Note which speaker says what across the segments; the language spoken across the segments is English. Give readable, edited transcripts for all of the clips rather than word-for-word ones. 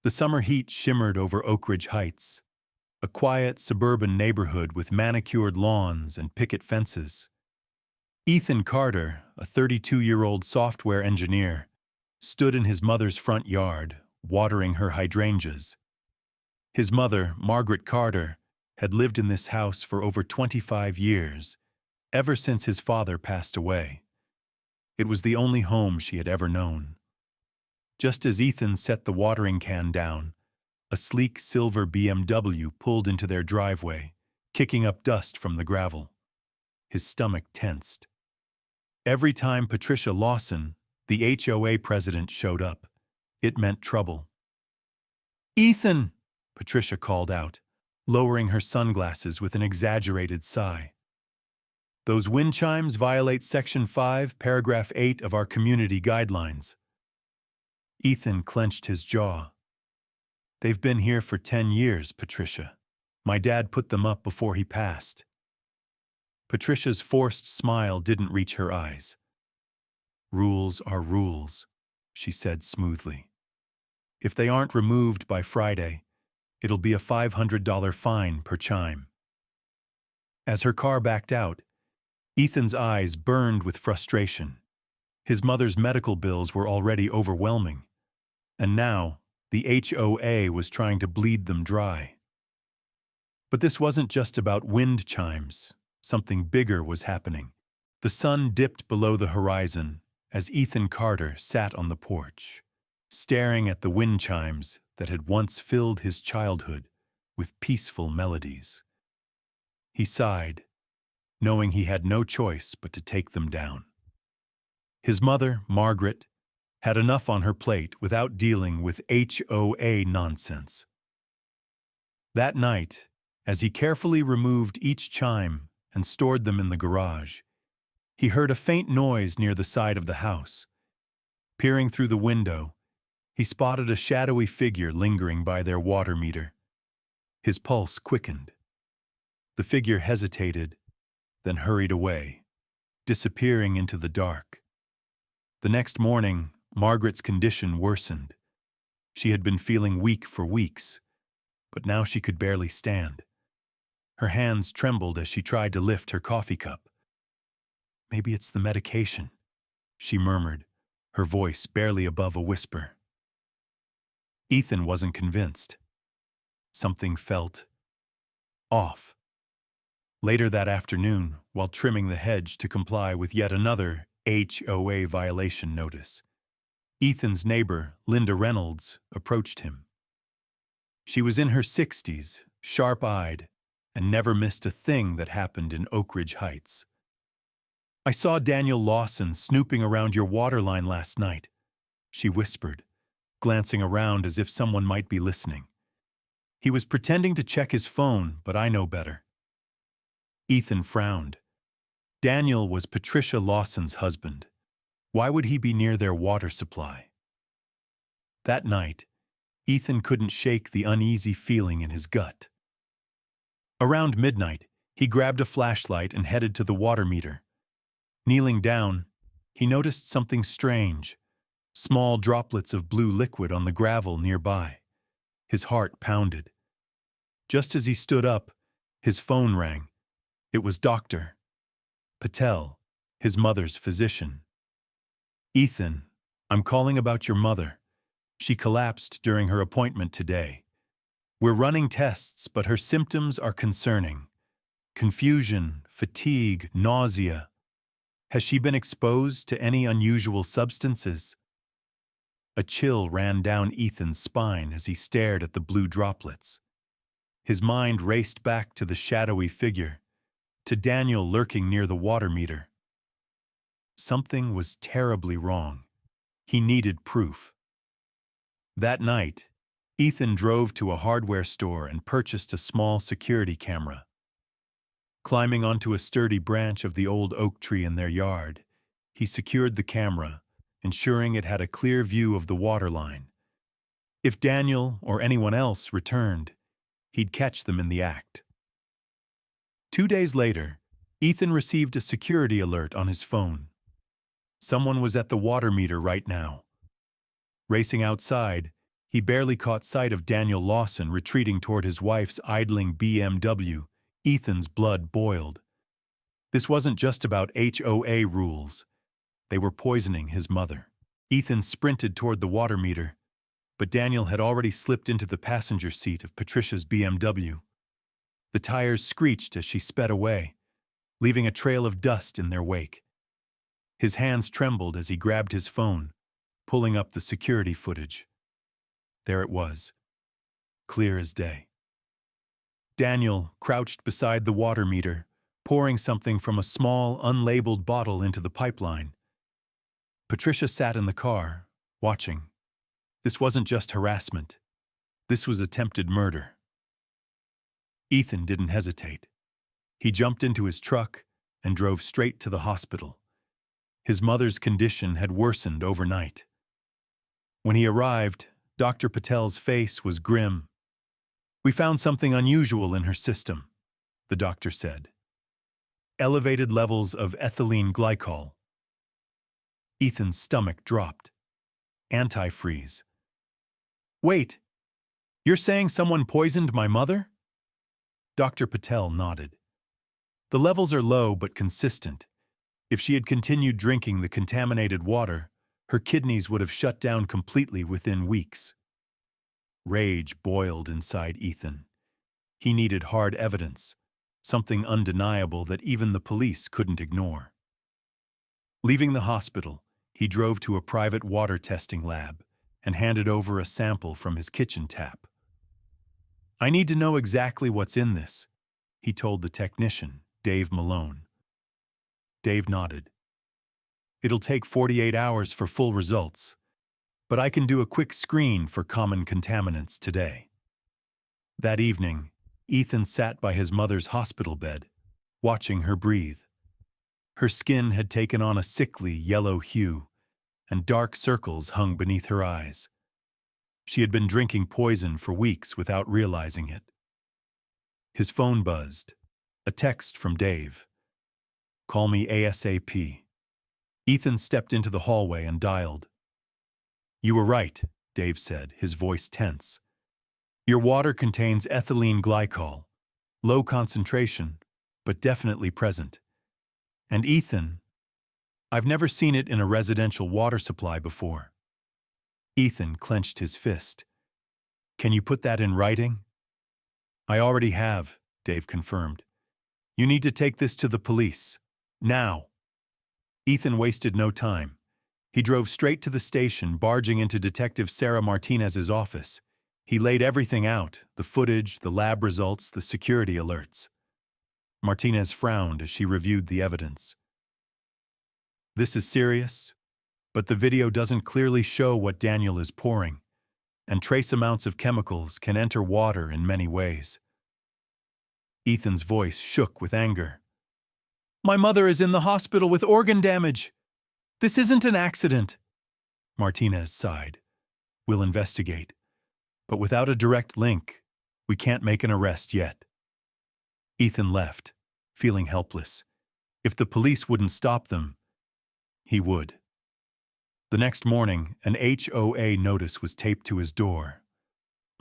Speaker 1: The summer heat shimmered over Oak Ridge Heights, a quiet suburban neighborhood with manicured lawns and picket fences. Ethan Carter, a 32-year-old software engineer, stood in his mother's front yard, watering her hydrangeas. His mother, Margaret Carter, had lived in this house for over 25 years, ever since his father passed away. It was the only home she had ever known. Just as Ethan set the watering can down, a sleek silver BMW pulled into their driveway, kicking up dust from the gravel. His stomach tensed. Every time Patricia Lawson, the HOA president, showed up, it meant trouble. "Ethan!" Patricia called out, lowering her sunglasses with an exaggerated sigh. "Those wind chimes violate Section 5, Paragraph 8 of our community guidelines." Ethan clenched his jaw. "They've been here for 10 years, Patricia. My dad put them up before he passed." Patricia's forced smile didn't reach her eyes. "Rules are rules," she said smoothly. "If they aren't removed by Friday, it'll be a $500 fine per chime." As her car backed out, Ethan's eyes burned with frustration. His mother's medical bills were already overwhelming, and now the HOA was trying to bleed them dry. But this wasn't just about wind chimes. Something bigger was happening. The sun dipped below the horizon as Ethan Carter sat on the porch, staring at the wind chimes that had once filled his childhood with peaceful melodies. He sighed, knowing he had no choice but to take them down. His mother, Margaret, had enough on her plate without dealing with HOA nonsense. That night, as he carefully removed each chime and stored them in the garage, he heard a faint noise near the side of the house. Peering through the window, he spotted a shadowy figure lingering by their water meter. His pulse quickened. The figure hesitated, then hurried away, disappearing into the dark. The next morning, Margaret's condition worsened. She had been feeling weak for weeks, but now she could barely stand. Her hands trembled as she tried to lift her coffee cup. "Maybe it's the medication," she murmured, her voice barely above a whisper. Ethan wasn't convinced. Something felt off. Later that afternoon, while trimming the hedge to comply with yet another HOA violation notice, Ethan's neighbor, Linda Reynolds, approached him. She was in her 60s, sharp-eyed, and never missed a thing that happened in Oak Ridge Heights. "I saw Daniel Lawson snooping around your water line last night," she whispered, glancing around as if someone might be listening. "He was pretending to check his phone, but I know better." Ethan frowned. Daniel was Patricia Lawson's husband. Why would he be near their water supply? That night, Ethan couldn't shake the uneasy feeling in his gut. Around midnight, he grabbed a flashlight and headed to the water meter. Kneeling down, he noticed something strange, small droplets of blue liquid on the gravel nearby. His heart pounded. Just as he stood up, his phone rang. It was Dr. Patel, his mother's physician. "Ethan, I'm calling about your mother. She collapsed during her appointment today. We're running tests, but her symptoms are concerning. Confusion, fatigue, nausea. Has she been exposed to any unusual substances?" A chill ran down Ethan's spine as he stared at the blue droplets. His mind raced back to the shadowy figure, to Daniel lurking near the water meter. Something was terribly wrong. He needed proof. That night, Ethan drove to a hardware store and purchased a small security camera. Climbing onto a sturdy branch of the old oak tree in their yard, he secured the camera, ensuring it had a clear view of the water line. If Daniel or anyone else returned, he'd catch them in the act. 2 days later, Ethan received a security alert on his phone. Someone was at the water meter right now. Racing outside, He barely caught sight of Daniel Lawson retreating toward his wife's idling BMW. Ethan's blood boiled. This wasn't just about HOA rules. They were poisoning his mother. Ethan sprinted toward the water meter, but Daniel had already slipped into the passenger seat of Patricia's BMW. The tires screeched as she sped away, leaving a trail of dust in their wake. His hands trembled as he grabbed his phone, pulling up the security footage. There it was, clear as day. Daniel crouched beside the water meter, pouring something from a small, unlabeled bottle into the pipeline. Patricia sat in the car, watching. This wasn't just harassment. This was attempted murder. Ethan didn't hesitate. He jumped into his truck and drove straight to the hospital. His mother's condition had worsened overnight. When he arrived, Dr. Patel's face was grim. "We found something unusual in her system," the doctor said. "Elevated levels of ethylene glycol." Ethan's stomach dropped. Antifreeze. "Wait, you're saying someone poisoned my mother?" Dr. Patel nodded. "The levels are low but consistent. If she had continued drinking the contaminated water, her kidneys would have shut down completely within weeks." Rage boiled inside Ethan. He needed hard evidence, something undeniable that even the police couldn't ignore. Leaving the hospital, he drove to a private water testing lab and handed over a sample from his kitchen tap. "I need to know exactly what's in this," he told the technician, Dave Malone. Dave nodded. "It'll take 48 hours for full results, but I can do a quick screen for common contaminants today." That evening, Ethan sat by his mother's hospital bed, watching her breathe. Her skin had taken on a sickly yellow hue, and dark circles hung beneath her eyes. She had been drinking poison for weeks without realizing it. His phone buzzed. A text from Dave. "Call me ASAP." Ethan stepped into the hallway and dialed. "You were right," Dave said, his voice tense. "Your water contains ethylene glycol. Low concentration, but definitely present. And Ethan, I've never seen it in a residential water supply before." Ethan clenched his fist. "Can you put that in writing?" "I already have," Dave confirmed. "You need to take this to the police. Now." Ethan wasted no time. He drove straight to the station, barging into Detective Sarah Martinez's office. He laid everything out, the footage, the lab results, the security alerts. Martinez frowned as she reviewed the evidence. "This is serious, but the video doesn't clearly show what Daniel is pouring, and trace amounts of chemicals can enter water in many ways." Ethan's voice shook with anger. "My mother is in the hospital with organ damage. This isn't an accident." Martinez sighed. "We'll investigate. But without a direct link, we can't make an arrest yet." Ethan left, feeling helpless. If the police wouldn't stop them, he would. The next morning, an HOA notice was taped to his door.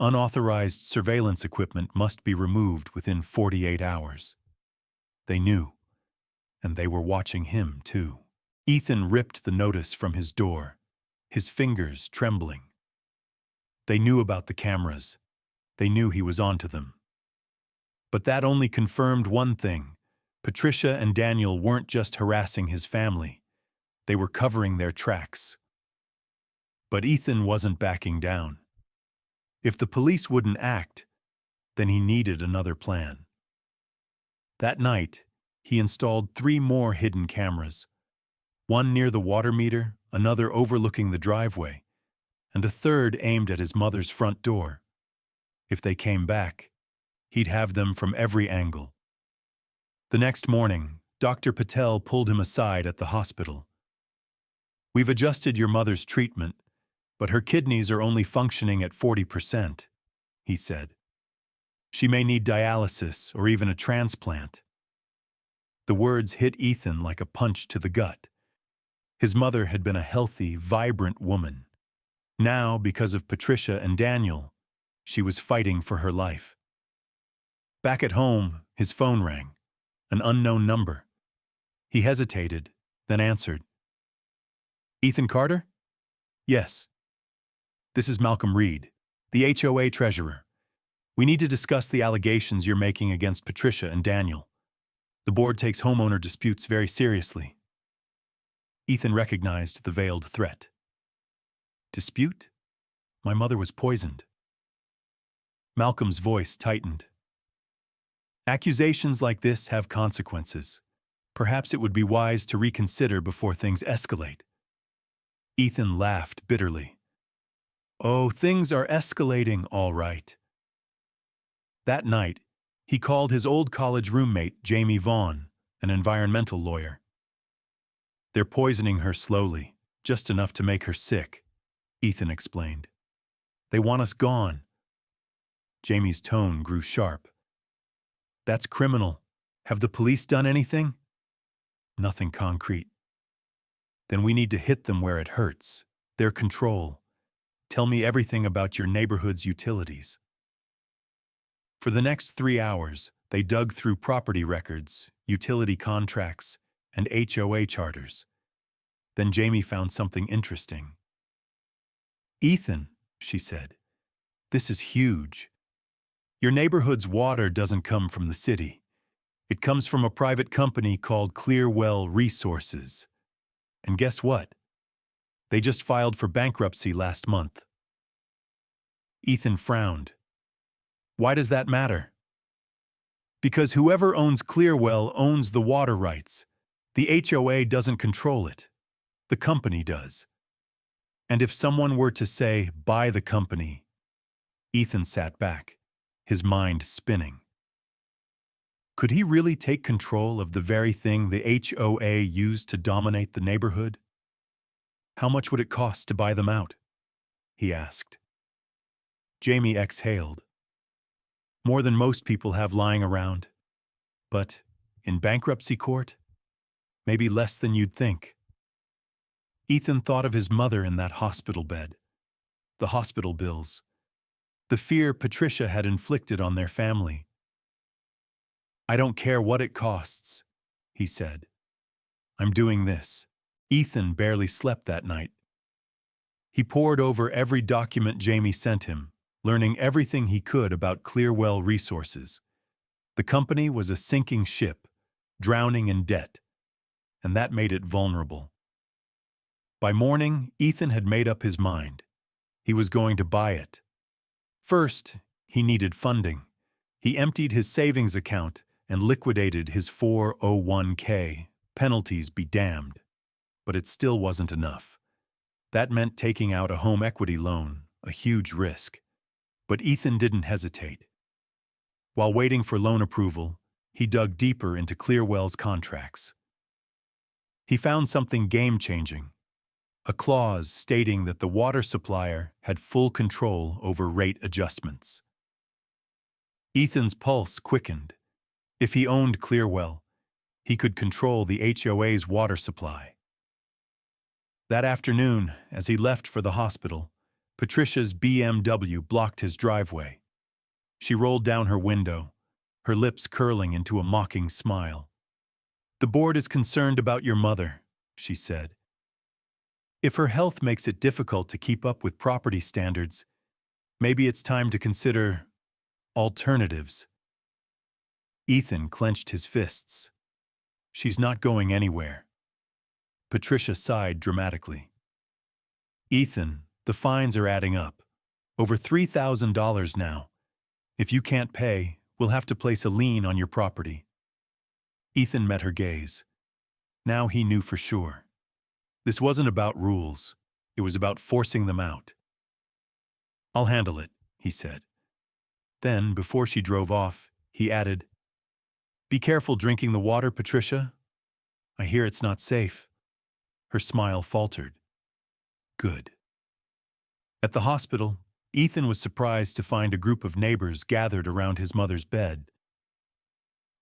Speaker 1: Unauthorized surveillance equipment must be removed within 48 hours. They knew, and they were watching him too. Ethan ripped the notice from his door, his fingers trembling. They knew about the cameras. They knew he was onto them. But that only confirmed one thing. Patricia and Daniel weren't just harassing his family. They were covering their tracks. But Ethan wasn't backing down. If the police wouldn't act, then he needed another plan. That night, he installed 3 more hidden cameras. One near the water meter, another overlooking the driveway, and a third aimed at his mother's front door. If they came back, he'd have them from every angle. The next morning, Dr. Patel pulled him aside at the hospital. "We've adjusted your mother's treatment, but her kidneys are only functioning at 40%, he said. "She may need dialysis or even a transplant." The words hit Ethan like a punch to the gut. His mother had been a healthy, vibrant woman. Now, because of Patricia and Daniel, she was fighting for her life. Back at home, his phone rang. An unknown number. He hesitated, then answered. Ethan Carter? Yes. This is Malcolm Reed, the HOA treasurer. We need to discuss the allegations you're making against Patricia and Daniel. The board takes homeowner disputes very seriously. Ethan recognized the veiled threat. Dispute? My mother was poisoned. Malcolm's voice tightened. Accusations like this have consequences. Perhaps it would be wise to reconsider before things escalate. Ethan laughed bitterly. Oh, things are escalating, all right. That night, he called his old college roommate, Jamie Vaughn, an environmental lawyer. They're poisoning her slowly, just enough to make her sick, Ethan explained. They want us gone. Jamie's tone grew sharp. That's criminal. Have the police done anything? Nothing concrete. Then we need to hit them where it hurts. Their control. Tell me everything about your neighborhood's utilities. For the next 3 hours, they dug through property records, utility contracts, and HOA charters. Then Jamie found something interesting. Ethan, she said, this is huge. Your neighborhood's water doesn't come from the city. It comes from a private company called Clearwell Resources. And guess what? They just filed for bankruptcy last month. Ethan frowned. Why does that matter? Because whoever owns Clearwell owns the water rights. The HOA doesn't control it. The company does. And if someone were to say, buy the company, Ethan sat back, his mind spinning. Could he really take control of the very thing the HOA used to dominate the neighborhood? How much would it cost to buy them out? He asked. Jamie exhaled. More than most people have lying around. But in bankruptcy court, maybe less than you'd think. Ethan thought of his mother in that hospital bed, the hospital bills, the fear Patricia had inflicted on their family. I don't care what it costs, he said. I'm doing this. Ethan barely slept that night. He pored over every document Jamie sent him, learning everything he could about Clearwell Resources. The company was a sinking ship, drowning in debt, and that made it vulnerable. By morning, Ethan had made up his mind. He was going to buy it. First, he needed funding. He emptied his savings account and liquidated his 401k, penalties be damned. But it still wasn't enough. That meant taking out a home equity loan, a huge risk. But Ethan didn't hesitate. While waiting for loan approval, he dug deeper into Clearwell's contracts. He found something game-changing, a clause stating that the water supplier had full control over rate adjustments. Ethan's pulse quickened. If he owned Clearwell, he could control the HOA's water supply. That afternoon, as he left for the hospital, Patricia's BMW blocked his driveway. She rolled down her window, her lips curling into a mocking smile. The board is concerned about your mother, she said. If her health makes it difficult to keep up with property standards, maybe it's time to consider alternatives. Ethan clenched his fists. She's not going anywhere. Patricia sighed dramatically. Ethan, the fines are adding up. Over $3,000 now. If you can't pay, we'll have to place a lien on your property. Ethan met her gaze. Now he knew for sure. This wasn't about rules. It was about forcing them out. I'll handle it, he said. Then, before she drove off, he added, Be careful drinking the water, Patricia. I hear it's not safe. Her smile faltered. Good. At the hospital, Ethan was surprised to find a group of neighbors gathered around his mother's bed.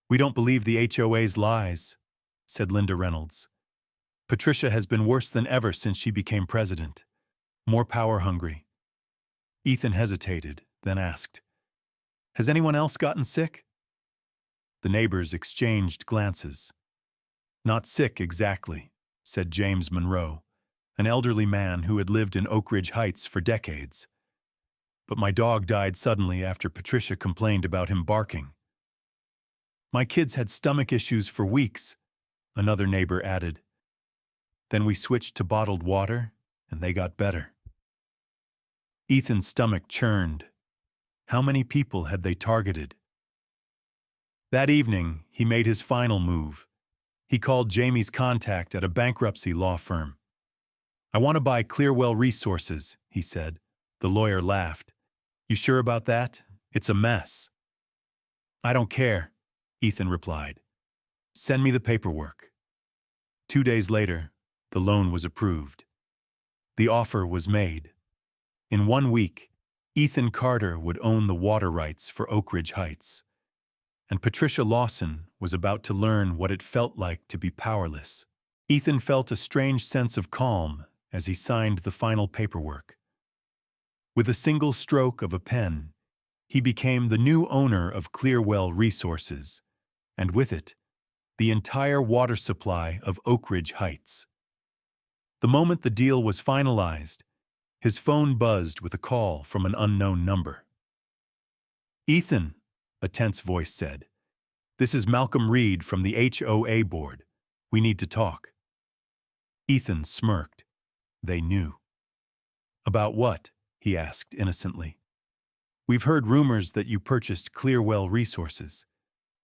Speaker 1: We don't believe the HOA's lies, said Linda Reynolds. Patricia has been worse than ever since she became president. more power-hungry. Ethan hesitated, then asked, "Has anyone else gotten sick?" The neighbors exchanged glances. "Not sick exactly," said James Monroe, an elderly man who had lived in Oak Ridge Heights for decades. "But my dog died suddenly after Patricia complained about him barking." "My kids had stomach issues for weeks," another neighbor added. "Then we switched to bottled water, and they got better." Ethan's stomach churned. How many people had they targeted? That evening, he made his final move. He called Jamie's contact at a bankruptcy law firm. "I want to buy Clearwell Resources," he said. The lawyer laughed. "You sure about that? It's a mess." "I don't care," Ethan replied. "Send me the paperwork." 2 days later, the loan was approved. The offer was made. In 1 week, Ethan Carter would own the water rights for Oak Ridge Heights. And Patricia Lawson was about to learn what it felt like to be powerless. Ethan felt a strange sense of calm as he signed the final paperwork. With a single stroke of a pen, he became the new owner of Clearwell Resources, and with it, the entire water supply of Oak Ridge Heights. The moment the deal was finalized, his phone buzzed with a call from an unknown number. "Ethan," a tense voice said, "this is Malcolm Reed from the HOA board. We need to talk." Ethan smirked. They knew. "About what?" he asked innocently. "We've heard rumors that you purchased Clearwell Resources.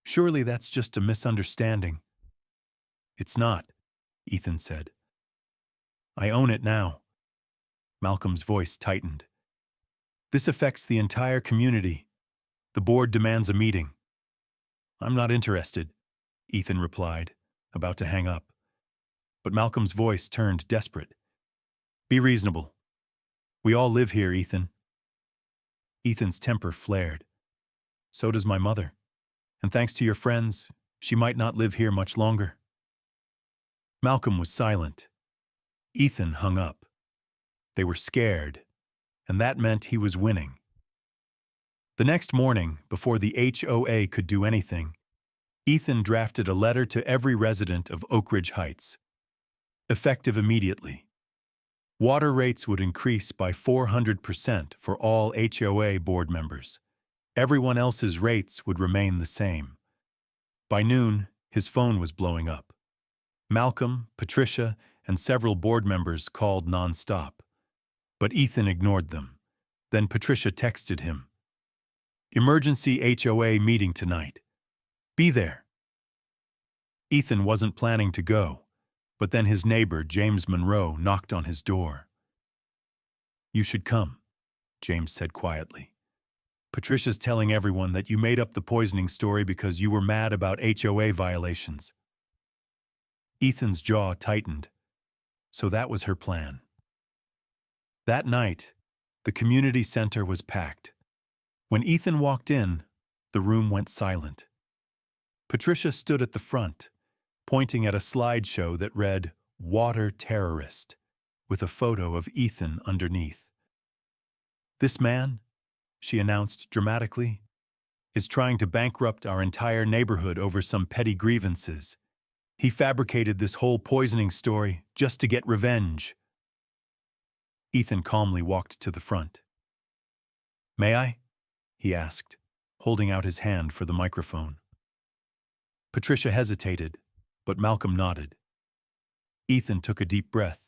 Speaker 1: Surely that's just a misunderstanding." "It's not," Ethan said. "I own it now." Malcolm's voice tightened. "This affects the entire community. The board demands a meeting." "I'm not interested," Ethan replied, about to hang up. But Malcolm's voice turned desperate. "Be reasonable. We all live here, Ethan." Ethan's temper flared. "So does my mother. And thanks to your friends, she might not live here much longer." Malcolm was silent. Ethan hung up. They were scared, and that meant he was winning. The next morning, before the HOA could do anything, Ethan drafted a letter to every resident of Oak Ridge Heights. Effective immediately. Water rates would increase by 400% for all HOA board members. Everyone else's rates would remain the same. By noon, his phone was blowing up. Malcolm, Patricia, and several board members called nonstop. But Ethan ignored them. Then Patricia texted him. "Emergency HOA meeting tonight. Be there." Ethan wasn't planning to go, but then his neighbor, James Monroe, knocked on his door. "You should come," James said quietly. "Patricia's telling everyone that you made up the poisoning story because you were mad about HOA violations." Ethan's jaw tightened. So that was her plan. That night, the community center was packed. When Ethan walked in, the room went silent. Patricia stood at the front, pointing at a slideshow that read, "Water Terrorist," with a photo of Ethan underneath. "This man," she announced dramatically, "is trying to bankrupt our entire neighborhood over some petty grievances. He fabricated this whole poisoning story just to get revenge." Ethan calmly walked to the front. "May I?" he asked, holding out his hand for the microphone. Patricia hesitated, but Malcolm nodded. Ethan took a deep breath.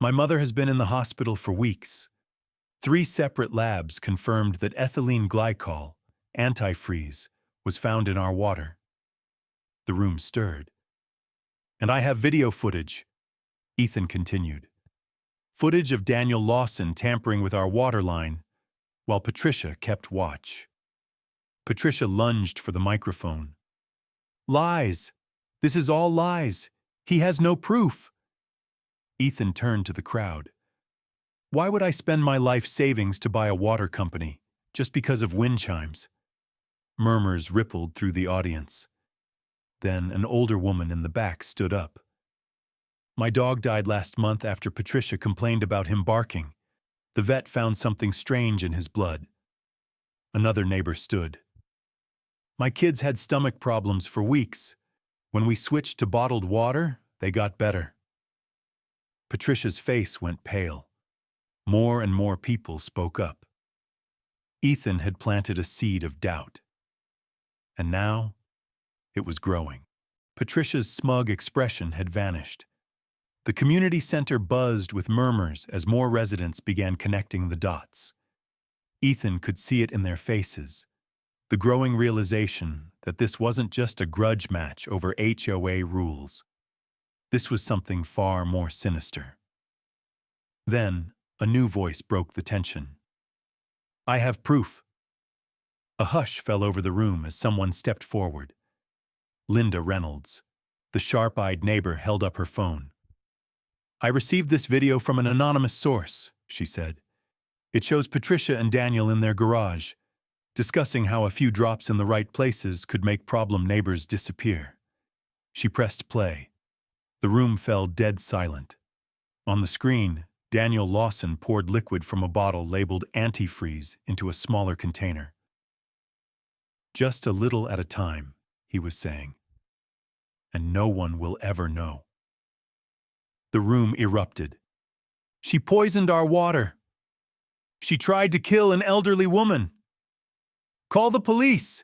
Speaker 1: "My mother has been in the hospital for weeks. 3 separate labs confirmed that ethylene glycol, antifreeze, was found in our water." The room stirred. "And I have video footage," Ethan continued. "Footage of Daniel Lawson tampering with our water line, while Patricia kept watch." Patricia lunged for the microphone. "Lies! This is all lies! He has no proof!" Ethan turned to the crowd. "Why would I spend my life savings to buy a water company, just because of wind chimes?" Murmurs rippled through the audience. Then an older woman in the back stood up. My dog died last month after Patricia complained about him barking. The vet found something strange in his blood. Another neighbor stood. My kids had stomach problems for weeks. When we switched to bottled water, they got better. Patricia's face went pale. More and more people spoke up. Ethan had planted a seed of doubt. And now, it was growing. Patricia's smug expression had vanished. The community center buzzed with murmurs as more residents began connecting the dots. Ethan could see it in their faces, the growing realization that this wasn't just a grudge match over HOA rules. This was something far more sinister. Then, a new voice broke the tension. I have proof. A hush fell over the room as someone stepped forward. Linda Reynolds, the sharp-eyed neighbor, held up her phone. I received this video from an anonymous source, she said. It shows Patricia and Daniel in their garage, discussing how a few drops in the right places could make problem neighbors disappear. She pressed play. The room fell dead silent. On the screen, Daniel Lawson poured liquid from a bottle labeled antifreeze into a smaller container. Just a little at a time, he was saying. And no one will ever know. The room erupted. She poisoned our water. She tried to kill an elderly woman. Call the police!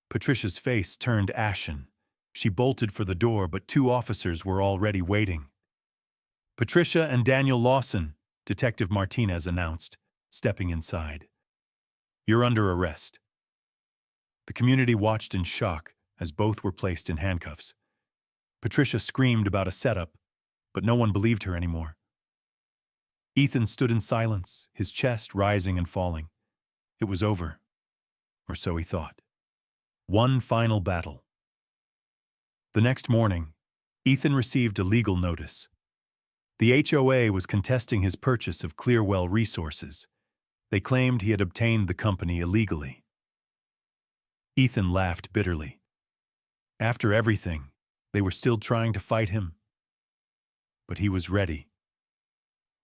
Speaker 1: Patricia's face turned ashen. She bolted for the door, but two officers were already waiting. Patricia and Daniel Lawson, Detective Martinez announced, stepping inside. You're under arrest. The community watched in shock as both were placed in handcuffs. Patricia screamed about a setup, but no one believed her anymore. Ethan stood in silence, his chest rising and falling. It was over, or so he thought. One final battle. The next morning, Ethan received a legal notice. The HOA was contesting his purchase of Clearwell Resources. They claimed he had obtained the company illegally. Ethan laughed bitterly. After everything, they were still trying to fight him. But he was ready.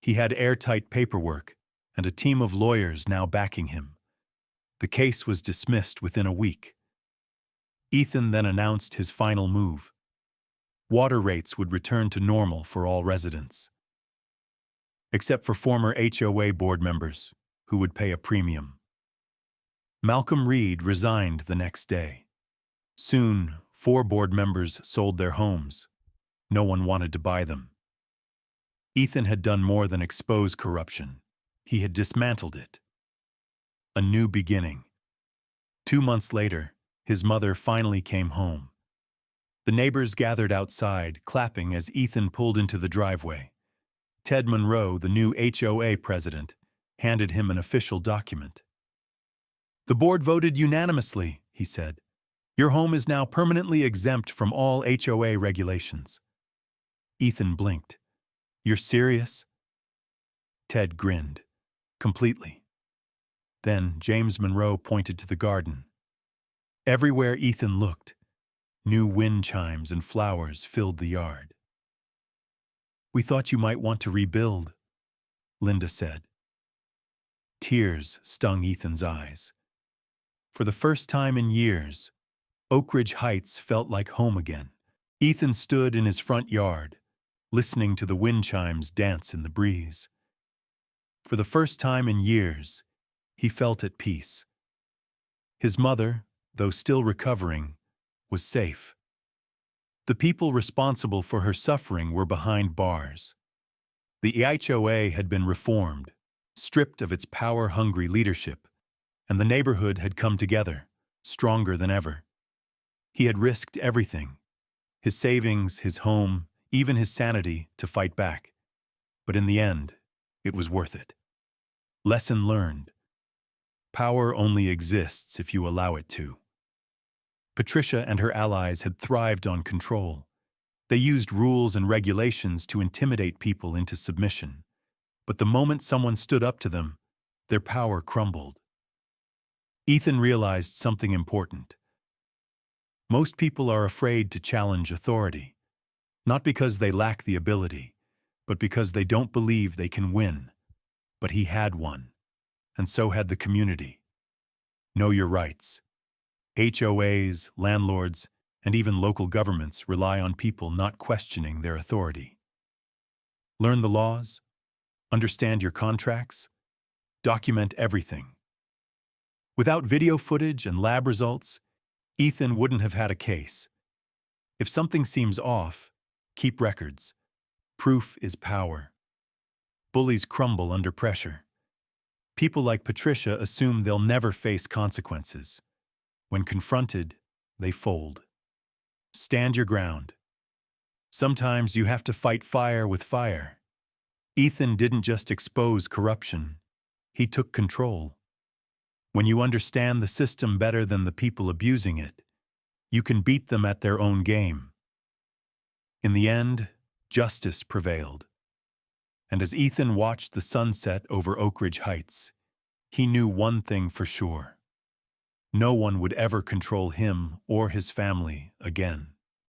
Speaker 1: He had airtight paperwork and a team of lawyers now backing him. The case was dismissed within a week. Ethan then announced his final move. Water rates would return to normal for all residents, except for former HOA board members, who would pay a premium. Malcolm Reed resigned the next day. Soon, 4 board members sold their homes. No one wanted to buy them. Ethan had done more than expose corruption. He had dismantled it. A new beginning. 2 months later, his mother finally came home. The neighbors gathered outside, clapping as Ethan pulled into the driveway. Ted Monroe, the new HOA president, handed him an official document. The board voted unanimously, he said. Your home is now permanently exempt from all HOA regulations. Ethan blinked. You're serious? Ted grinned. Completely. Then James Monroe pointed to the garden. Everywhere Ethan looked, new wind chimes and flowers filled the yard. We thought you might want to rebuild, Linda said. Tears stung Ethan's eyes. For the first time in years, Oak Ridge Heights felt like home again. Ethan stood in his front yard, listening to the wind chimes dance in the breeze. For the first time in years, he felt at peace. His mother, though still recovering, was safe. The people responsible for her suffering were behind bars. The HOA had been reformed, stripped of its power-hungry leadership, and the neighborhood had come together, stronger than ever. He had risked everything, his savings, his home, even his sanity, to fight back. But in the end, it was worth it. Lesson learned. Power only exists if you allow it to. Patricia and her allies had thrived on control. They used rules and regulations to intimidate people into submission. But the moment someone stood up to them, their power crumbled. Ethan realized something important. Most people are afraid to challenge authority. Not because they lack the ability, but because they don't believe they can win. But he had won, and so had the community. Know your rights. HOAs, landlords, and even local governments rely on people not questioning their authority. Learn the laws, understand your contracts, document everything. Without video footage and lab results, Ethan wouldn't have had a case. If something seems off, keep records. Proof is power. Bullies crumble under pressure. People like Patricia assume they'll never face consequences. When confronted, they fold. Stand your ground. Sometimes you have to fight fire with fire. Ethan didn't just expose corruption, he took control. When you understand the system better than the people abusing it, you can beat them at their own game. In the end, justice prevailed. And as Ethan watched the sunset over Oak Ridge Heights, he knew one thing for sure. No one would ever control him or his family again.